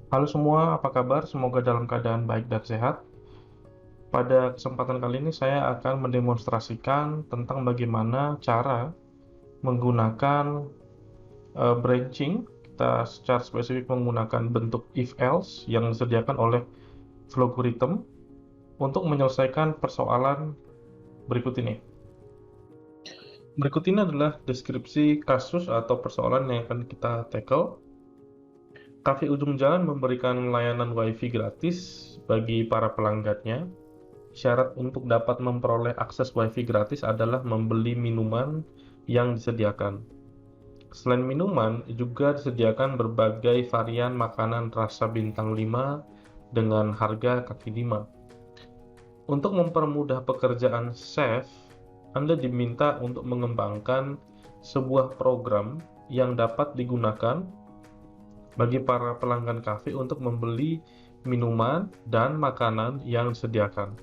Halo semua, apa kabar? Semoga dalam keadaan baik dan sehat. Pada kesempatan kali ini saya akan mendemonstrasikan tentang bagaimana cara menggunakan branching. Kita secara spesifik menggunakan bentuk if-else yang disediakan oleh Flogorithm untuk menyelesaikan persoalan berikut ini. Berikut ini adalah deskripsi kasus atau persoalan yang akan kita tackle. Cafe Ujung Jalan memberikan layanan WiFi gratis bagi para pelanggannya. Syarat untuk dapat memperoleh akses WiFi gratis adalah membeli minuman yang disediakan. Selain minuman, juga disediakan berbagai varian makanan rasa bintang 5 dengan harga kaki 5. Untuk mempermudah pekerjaan chef, Anda diminta untuk mengembangkan sebuah program yang dapat digunakan bagi para pelanggan kafe untuk membeli minuman dan makanan yang disediakan.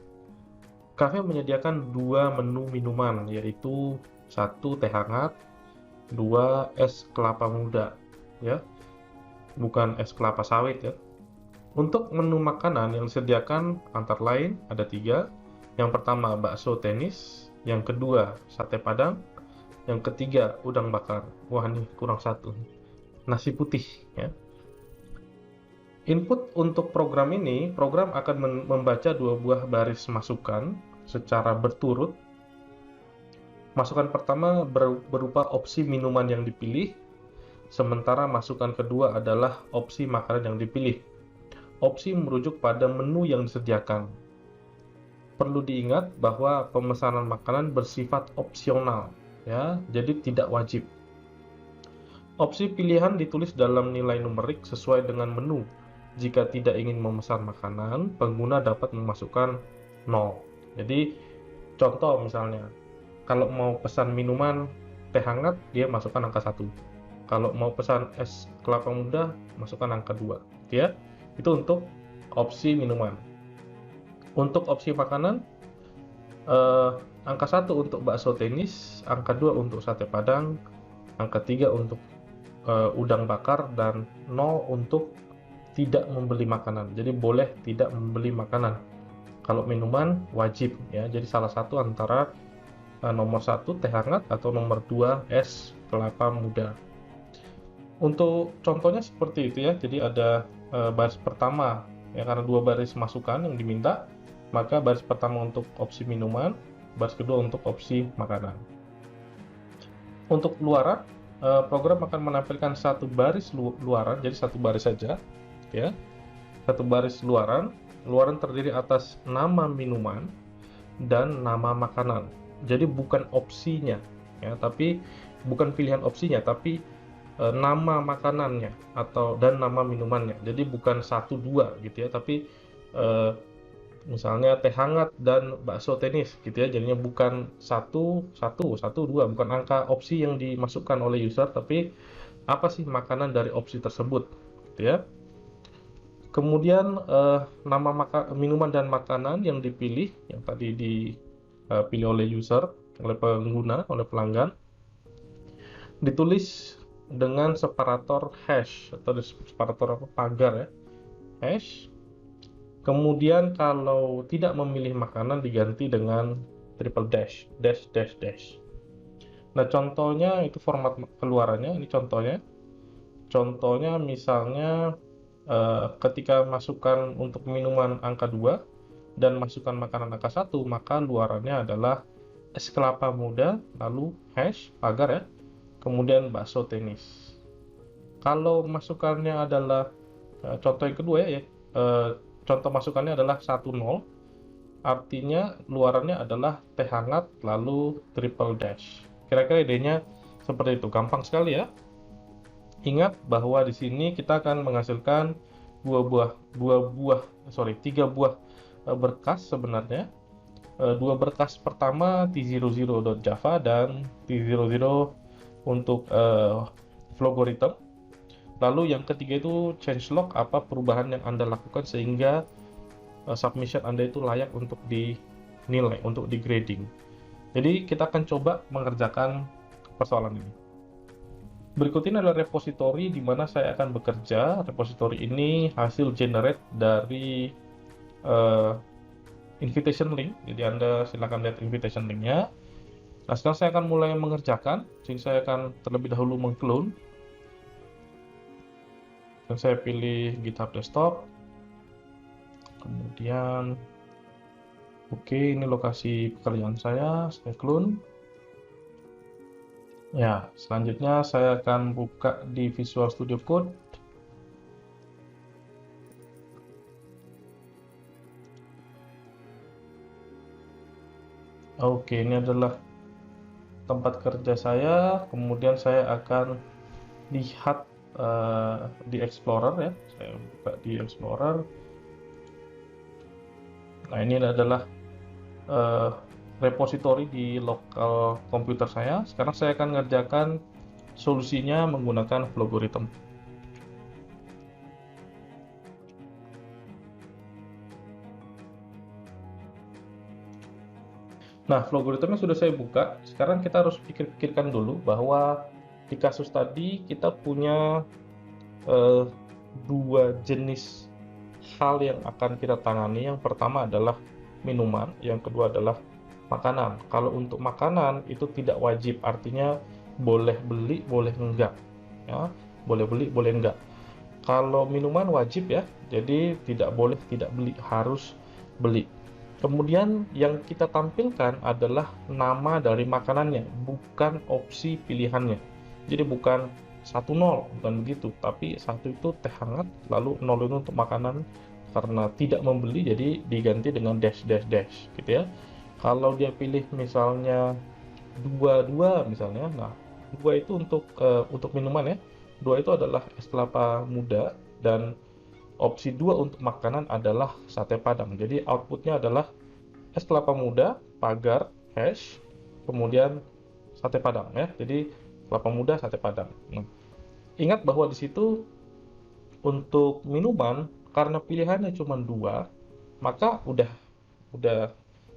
Kafe menyediakan dua menu minuman, yaitu satu teh hangat, dua es kelapa muda, ya, bukan es kelapa sawit ya. Untuk menu makanan yang disediakan antara lain ada tiga. Yang pertama bakso tenis, yang kedua sate padang, yang ketiga udang bakar. Wah, nih kurang satu, nasi putih ya. Input untuk program ini, program akan membaca dua buah baris masukan secara berturut. Masukan pertama berupa opsi minuman yang dipilih, sementara masukan kedua adalah opsi makanan yang dipilih. Opsi merujuk pada menu yang disediakan. Perlu diingat bahwa pemesanan makanan bersifat opsional, ya, jadi tidak wajib. Opsi pilihan ditulis dalam nilai numerik sesuai dengan menu. Jika tidak ingin memesan makanan, pengguna dapat memasukkan 0. Jadi, contoh misalnya, kalau mau pesan minuman teh hangat, dia masukkan angka 1. Kalau mau pesan es kelapa muda, masukkan angka 2. Ya, itu untuk opsi minuman. Untuk opsi makanan, angka 1 untuk bakso tenis, angka 2 untuk sate padang, angka 3 untuk udang bakar, dan 0 untuk tidak membeli makanan. Jadi boleh tidak membeli makanan. Kalau minuman wajib ya. Jadi salah satu antara nomor 1 teh hangat atau nomor 2 es kelapa muda. Untuk contohnya seperti itu ya. Jadi ada baris pertama ya, karena dua baris masukan yang diminta, maka baris pertama untuk opsi minuman, baris kedua untuk opsi makanan. Untuk luaran, program akan menampilkan satu baris luaran, jadi satu baris saja ya. Satu baris luaran terdiri atas nama minuman dan nama makanan. Jadi bukan opsinya ya, tapi bukan pilihan opsinya, tapi nama makanannya dan nama minumannya. Jadi bukan 1 2 gitu ya, tapi misalnya teh hangat dan bakso tenis gitu ya. Jadinya bukan 1 1 1 2, bukan angka opsi yang dimasukkan oleh user, tapi apa sih makanan dari opsi tersebut gitu ya. Kemudian nama minuman dan makanan yang dipilih, yang tadi dipilih oleh user, oleh pengguna, oleh pelanggan, ditulis dengan separator hash atau separator pagar ya, hash. Kemudian kalau tidak memilih makanan diganti dengan triple dash, dash dash dash. Nah, contohnya itu format keluarannya, ini contohnya. Contohnya misalnya ketika masukkan untuk minuman angka 2 dan masukkan makanan angka 1, maka luarannya adalah es kelapa muda, lalu hash, pagar ya, kemudian bakso tenis. Kalau masukannya adalah contoh yang kedua ya, contoh masukannya adalah 1 0, artinya luarannya adalah teh hangat lalu triple dash. Kira-kira idenya seperti itu, gampang sekali ya. Ingat bahwa di sini kita akan menghasilkan tiga buah berkas sebenarnya. Dua berkas pertama t00.java dan t00 untuk Flogorithm. Lalu yang ketiga itu changelog, apa perubahan yang Anda lakukan sehingga submission Anda itu layak untuk dinilai, untuk di grading. Jadi kita akan coba mengerjakan persoalan ini. Berikut ini adalah repository di mana saya akan bekerja. Repository ini hasil generate dari uh, invitation link. Jadi Anda silakan lihat invitation linknya. Nah, sekarang saya akan mulai mengerjakan. Jadi saya akan terlebih dahulu mengclone. Dan saya pilih GitHub Desktop. Kemudian, oke, ini lokasi pekerjaan saya clone. Ya, selanjutnya saya akan buka di Visual Studio Code. Oke, ini adalah tempat kerja saya. Kemudian saya akan lihat di Explorer ya. Saya buka di Explorer. Nah, ini adalah repository di lokal komputer saya. Sekarang saya akan mengerjakan solusinya menggunakan Flogorithm. Nah, Flogoritmnya sudah saya buka. Sekarang kita harus pikirkan dulu bahwa di kasus tadi kita punya dua jenis hal yang akan kita tangani. Yang pertama adalah minuman, yang kedua adalah makanan. Kalau untuk makanan itu tidak wajib, artinya boleh beli, boleh enggak. Ya, boleh beli, boleh enggak. Kalau minuman wajib ya, jadi tidak boleh tidak beli, harus beli. Kemudian yang kita tampilkan adalah nama dari makanannya, bukan opsi pilihannya. Jadi bukan 1-0, bukan begitu, tapi 1 itu teh hangat, lalu 0 itu untuk makanan karena tidak membeli, jadi diganti dengan dash dash dash gitu ya. Kalau dia pilih misalnya 2 misalnya, nah 2 itu untuk minuman ya, 2 itu adalah es kelapa muda, dan opsi 2 untuk makanan adalah sate padang. Jadi outputnya adalah es kelapa muda, pagar, hash, kemudian sate padang ya. Jadi kelapa muda, sate padang. Nah, ingat bahwa di situ untuk minuman karena pilihannya cuma 2, maka udah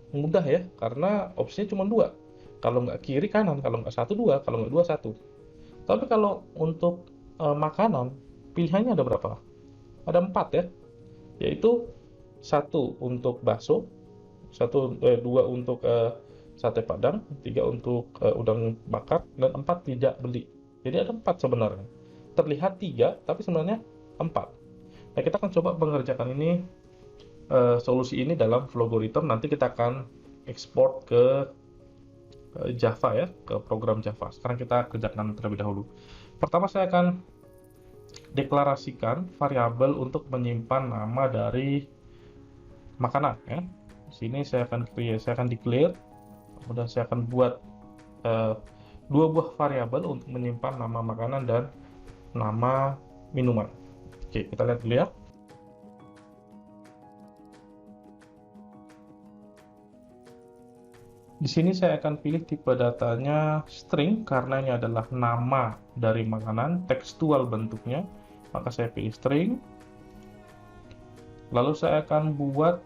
mudah ya, karena opsinya cuma 2. Kalau nggak kiri kanan, kalau nggak 1 2, kalau nggak 2 1. Tapi kalau untuk makanan pilihannya ada berapa? Ada 4 ya, yaitu 1 untuk bakso, 2 untuk sate padang, 3 untuk udang bakar, dan 4 tidak beli. Jadi ada 4 sebenarnya. Terlihat 3, tapi sebenarnya 4. Nah, kita akan coba mengerjakan ini, solusi ini dalam Flogorithm. Nanti kita akan ekspor ke Java ya, ke program Java. Sekarang kita kerjakan terlebih dahulu. Pertama saya akan deklarasikan variabel untuk menyimpan nama dari makanan ya. Di sini saya akan declare, kemudian saya akan buat 2 buah variabel untuk menyimpan nama makanan dan nama minuman. Oke, kita lihat dulu ya. Di sini saya akan pilih tipe datanya string karena ini adalah nama dari makanan, tekstual bentuknya. Maka saya pilih string. Lalu saya akan buat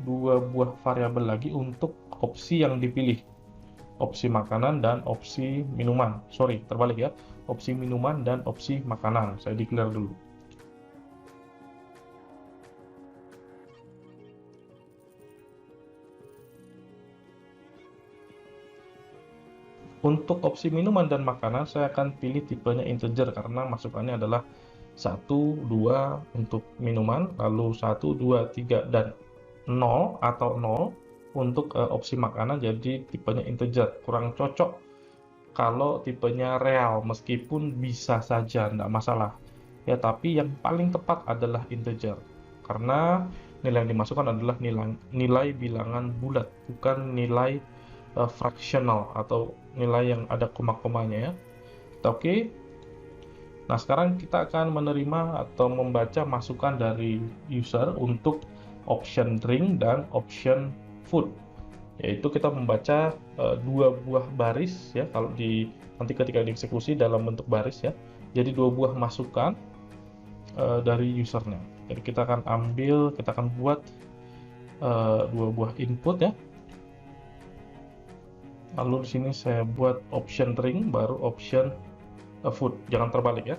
2 buah variabel lagi untuk opsi yang dipilih. Opsi makanan dan opsi minuman. Sorry, terbalik ya. Opsi minuman dan opsi makanan. Saya declare dulu. Untuk opsi minuman dan makanan, saya akan pilih tipenya integer karena masukannya adalah 1, 2 untuk minuman, lalu 1, 2, 3, dan 0 atau 0 untuk opsi makanan, jadi tipenya integer. Kurang cocok kalau tipenya real, meskipun bisa saja, tidak masalah. Ya, tapi yang paling tepat adalah integer. Karena nilai yang dimasukkan adalah nilai bilangan bulat, bukan nilai fractional atau nilai yang ada koma-komanya ya. Oke. Nah, sekarang kita akan menerima atau membaca masukan dari user untuk option drink dan option food. Yaitu kita membaca 2 buah baris ya, kalau nanti ketika dieksekusi dalam bentuk baris ya. Jadi 2 buah masukan dari usernya. Jadi kita akan buat 2 buah input ya. Lalu di sini saya buat option ring, baru option food, jangan terbalik ya.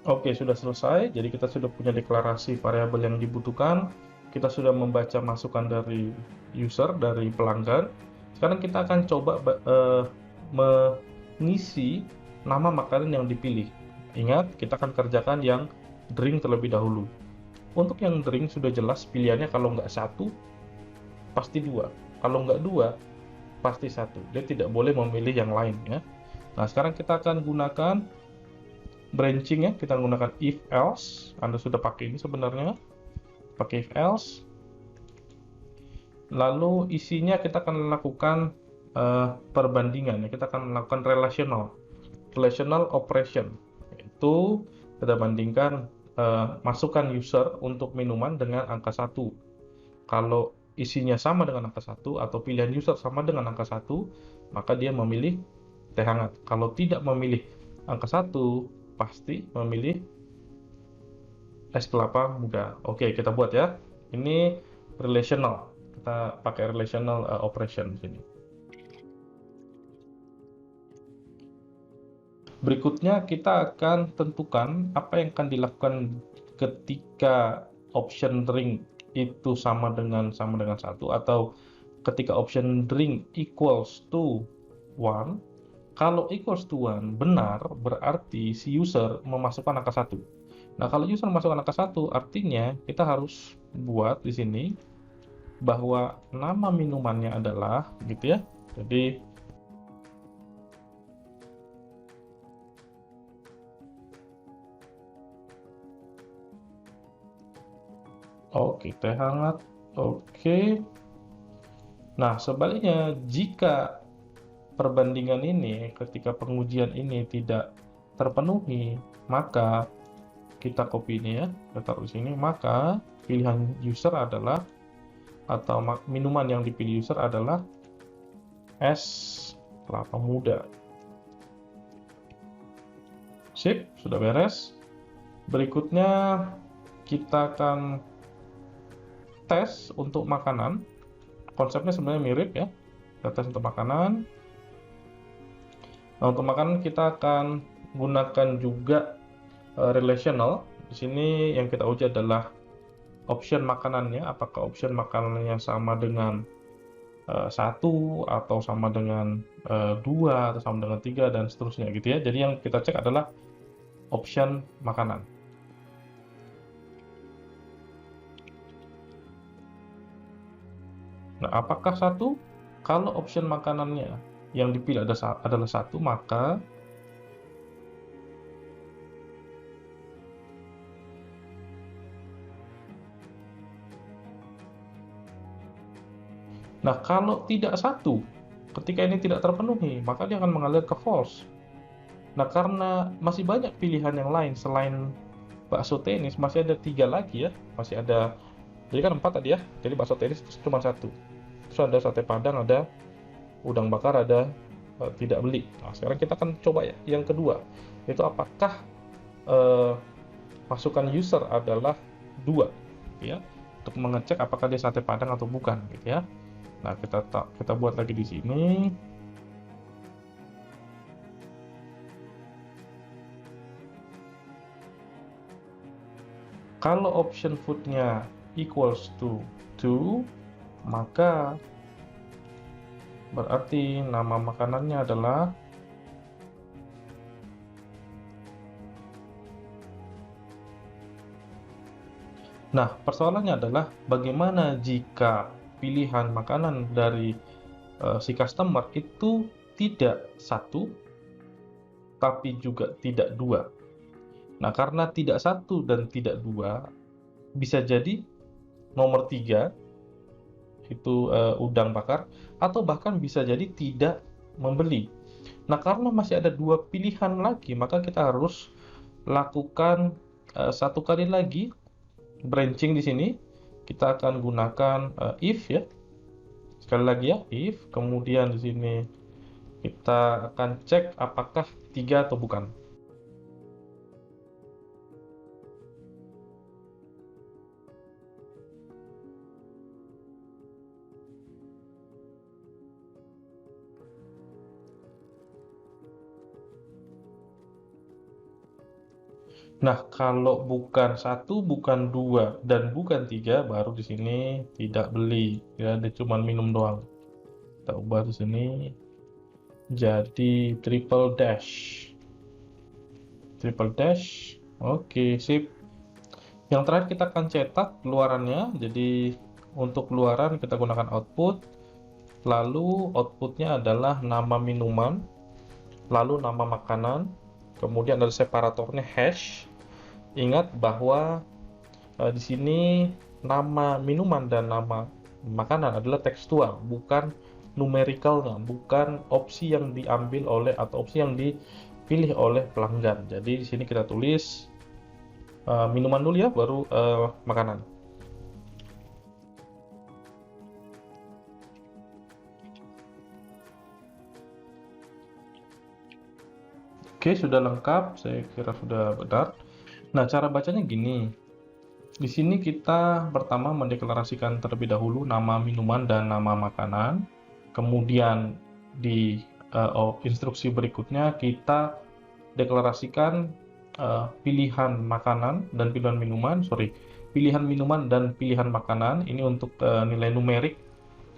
Oke, sudah selesai. Jadi kita sudah punya deklarasi variabel yang dibutuhkan. Kita sudah membaca masukan dari user, dari pelanggan. Sekarang kita akan coba mengisi nama makanan yang dipilih. Ingat, kita akan kerjakan yang drink terlebih dahulu. Untuk yang drink sudah jelas pilihannya, kalau nggak satu, pasti dua. Kalau nggak dua, pasti satu. Dia tidak boleh memilih yang lain ya. Nah, sekarang kita akan gunakan branching ya, kita menggunakan if else. Anda sudah pakai ini sebenarnya, pakai if else. Lalu isinya kita akan lakukan perbandingan ya, kita akan melakukan relational operation, yaitu kita bandingkan masukan user untuk minuman dengan angka 1. Kalau isinya sama dengan angka 1 atau pilihan user sama dengan angka 1, maka dia memilih teh hangat. Kalau tidak memilih angka 1, pasti memilih es kelapa muda. Oke, kita buat ya. Ini relational. Kita pakai relational operation di sini. Berikutnya kita akan tentukan apa yang akan dilakukan ketika option drink itu sama dengan 1, atau ketika option drink equals to 1. Kalau equals to 1 benar, berarti si user memasukkan angka 1. Nah, kalau user memasukkan angka 1, artinya kita harus buat di sini bahwa nama minumannya adalah gitu ya. Jadi oke, teh hangat. Oke. Nah, sebaliknya jika perbandingan ini, ketika pengujian ini tidak terpenuhi, maka kita copy ini ya, kita taruh di sini, maka pilihan user adalah, atau minuman yang dipilih user adalah es kelapa muda. Sip, sudah beres. Berikutnya kita akan tes untuk makanan. Konsepnya sebenarnya mirip ya. Kita tes untuk makanan. Nah, untuk makanan kita akan gunakan juga relational. Di sini yang kita uji adalah option makanannya. Apakah option makanannya sama dengan 1 atau sama dengan 2 atau sama dengan 3 dan seterusnya gitu ya. Jadi yang kita cek adalah option makanan. Nah, apakah 1? Kalau option makanannya yang dipilih adalah 1, maka nah, kalau tidak 1, ketika ini tidak terpenuhi, maka dia akan mengalir ke false. Nah, karena masih banyak pilihan yang lain selain bakso tenis, masih ada 3 lagi ya. Masih ada, jadi kan 4 tadi ya. Jadi bakso tenis cuma 1. Terus ada sate padang, ada udang bakar, ada tidak beli. Nah, sekarang kita akan coba ya yang kedua. Itu apakah masukan user adalah 2 ya. Untuk mengecek apakah dia sate padang atau bukan gitu ya. Nah, kita buat lagi di sini. Kalau option food-nya equals to 2, maka berarti nama makanannya adalah Nah, persoalannya adalah bagaimana jika pilihan makanan dari si customer itu tidak 1, tapi juga tidak 2. Nah, karena tidak 1 dan tidak 2, bisa jadi nomor 3 itu udang bakar, atau bahkan bisa jadi tidak membeli. Nah, karena masih ada 2 pilihan lagi, maka kita harus lakukan satu kali lagi branching di sini. Kita akan gunakan if ya. Sekali lagi ya, if. Kemudian di sini kita akan cek apakah 3 atau bukan. Nah, kalau bukan 1, bukan 2, dan bukan 3, baru di sini tidak beli. Ya, dia cuma minum doang. Kita ubah di sini jadi triple dash. Triple dash. Oke, sip. Yang terakhir kita akan cetak keluarannya. Jadi untuk keluaran kita gunakan output. Lalu outputnya adalah nama minuman, lalu nama makanan, kemudian ada separatornya hash. Ingat bahwa di sini nama minuman dan nama makanan adalah tekstual, bukan numerikalnya, bukan opsi yang diambil oleh atau opsi yang dipilih oleh pelanggan. Jadi di sini kita tulis minuman dulu ya, baru makanan. Oke, sudah lengkap, saya kira sudah benar. Nah, cara bacanya gini. Di sini kita pertama mendeklarasikan terlebih dahulu nama minuman dan nama makanan. Kemudian di instruksi berikutnya kita deklarasikan pilihan makanan dan pilihan minuman, pilihan minuman dan pilihan makanan. Ini untuk nilai numerik.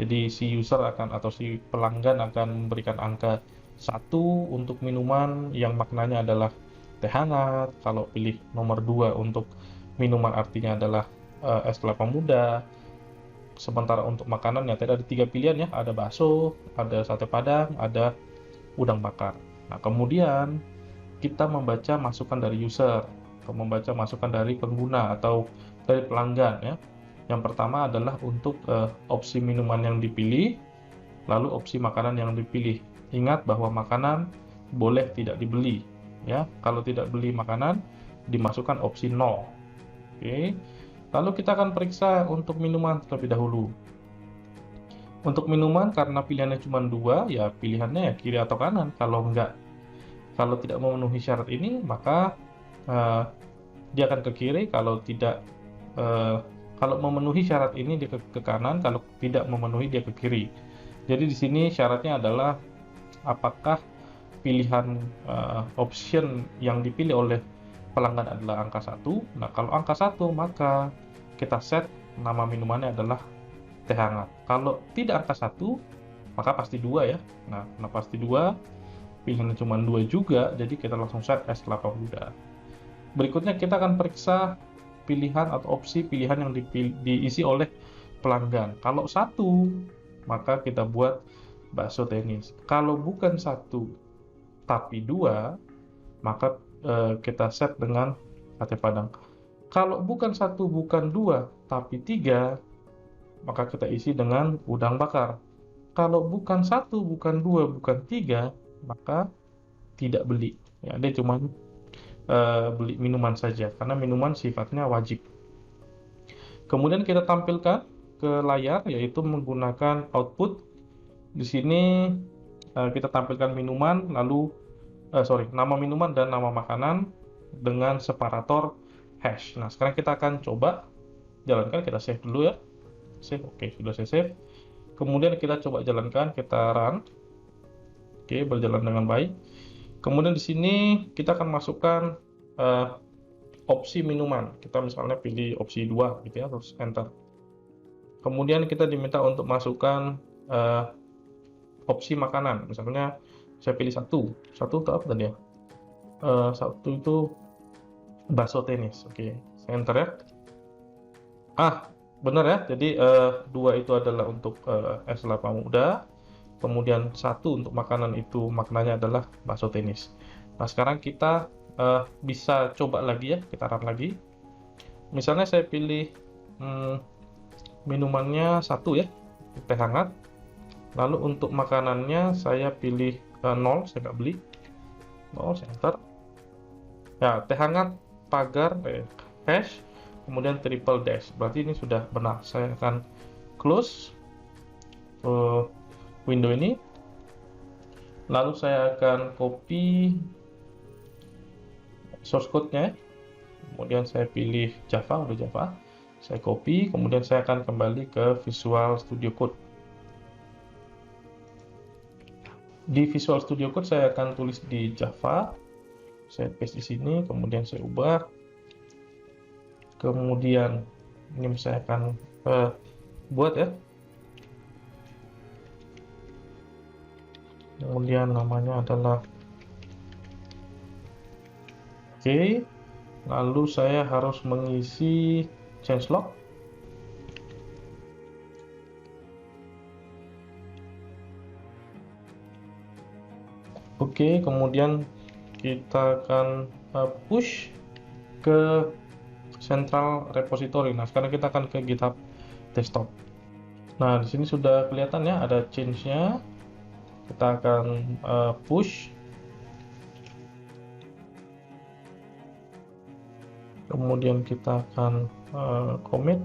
Jadi si user akan atau si pelanggan akan memberikan angka 1 untuk minuman yang maknanya adalah teh hangat. Kalau pilih nomor 2 untuk minuman artinya adalah es kelapa muda. Sementara untuk makanan ya tadi ada 3 pilihan ya, ada bakso, ada sate padang, ada udang bakar. Nah, kemudian kita membaca masukan dari user, atau membaca masukan dari pengguna atau dari pelanggan ya. Yang pertama adalah untuk opsi minuman yang dipilih, lalu opsi makanan yang dipilih. Ingat bahwa makanan boleh tidak dibeli ya. Kalau tidak beli makanan dimasukkan opsi 0. Oke. Lalu kita akan periksa untuk minuman terlebih dahulu. Untuk minuman karena pilihannya cuma 2, ya pilihannya ya kiri atau kanan. Kalau tidak memenuhi syarat ini, maka dia akan ke kiri. Kalau memenuhi syarat ini dia ke kanan, kalau tidak memenuhi dia ke kiri. Jadi di sini syaratnya adalah apakah pilihan option yang dipilih oleh pelanggan adalah angka 1. Nah, kalau angka 1 maka kita set nama minumannya adalah teh hangat. Kalau tidak angka 1 maka pasti 2 ya. Nah, karena pasti 2, pilihannya cuma 2 juga, jadi kita langsung set es kelapa muda. Berikutnya kita akan periksa pilihan atau opsi pilihan yang diisi oleh pelanggan. Kalau 1, maka kita buat bakso tenis. Kalau bukan 1 tapi 2, maka kita set dengan sate padang. Kalau bukan 1 bukan 2 tapi 3, maka kita isi dengan udang bakar. Kalau bukan 1 bukan 2 bukan 3, maka tidak beli. Ya, dia cuma beli minuman saja karena minuman sifatnya wajib. Kemudian kita tampilkan ke layar yaitu menggunakan output. Di sini kita tampilkan minuman, lalu nama minuman dan nama makanan dengan separator hash. Nah, sekarang kita akan coba jalankan, kita save dulu ya. Save, oke, sudah saya save. Kemudian kita coba jalankan, kita run. Oke, berjalan dengan baik. Kemudian di sini kita akan masukkan opsi minuman. Kita misalnya pilih opsi 2 gitu ya, terus enter. Kemudian kita diminta untuk masukkan opsi makanan. Misalnya saya pilih 1 itu apa tadi ya? 1 itu bakso tenis. Oke, saya enter ya. Benar ya. Jadi 2 itu adalah untuk es kelapa muda. Kemudian 1 untuk makanan itu maknanya adalah bakso tenis. Nah, sekarang kita bisa coba lagi ya, kita run lagi. Misalnya saya pilih minumannya 1 ya, teh hangat. Lalu untuk makanannya saya pilih 0, saya nggak beli. 0, saya enter. Ya, teh hangat, pagar, hash, kemudian triple dash. Berarti ini sudah benar. Saya akan close window ini. Lalu saya akan copy source code-nya. Kemudian saya pilih Java, udah Java. Saya copy, kemudian saya akan kembali ke Visual Studio Code. Di Visual Studio Code saya akan tulis di Java. Saya paste di sini, kemudian saya ubah Kemudian ini saya akan buat ya. Kemudian namanya adalah oke. Lalu saya harus mengisi changelog. Oke, kemudian kita akan push ke central repository. Nah, sekarang kita akan ke GitHub desktop. Nah, di sini sudah kelihatan ya ada change-nya. Kita akan push. Kemudian kita akan commit.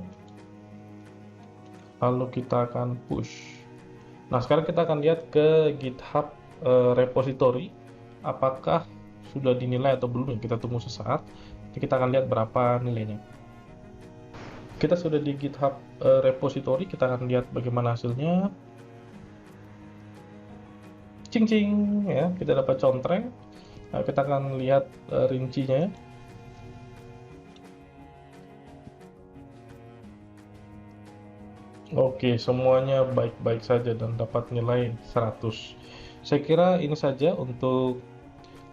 Lalu kita akan push. Nah, sekarang kita akan lihat ke GitHub repository apakah sudah dinilai atau belum. Kita tunggu sesaat. Kita akan lihat berapa nilainya. Kita sudah di GitHub repository, kita akan lihat bagaimana hasilnya. Cing-cing ya, kita dapat contreng. Nah, kita akan lihat rincinya. Oke, semuanya baik-baik saja dan dapat nilai 100. Saya kira ini saja untuk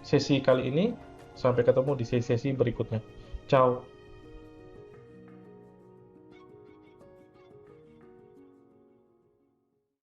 sesi kali ini. Sampai ketemu di sesi-sesi berikutnya. Ciao.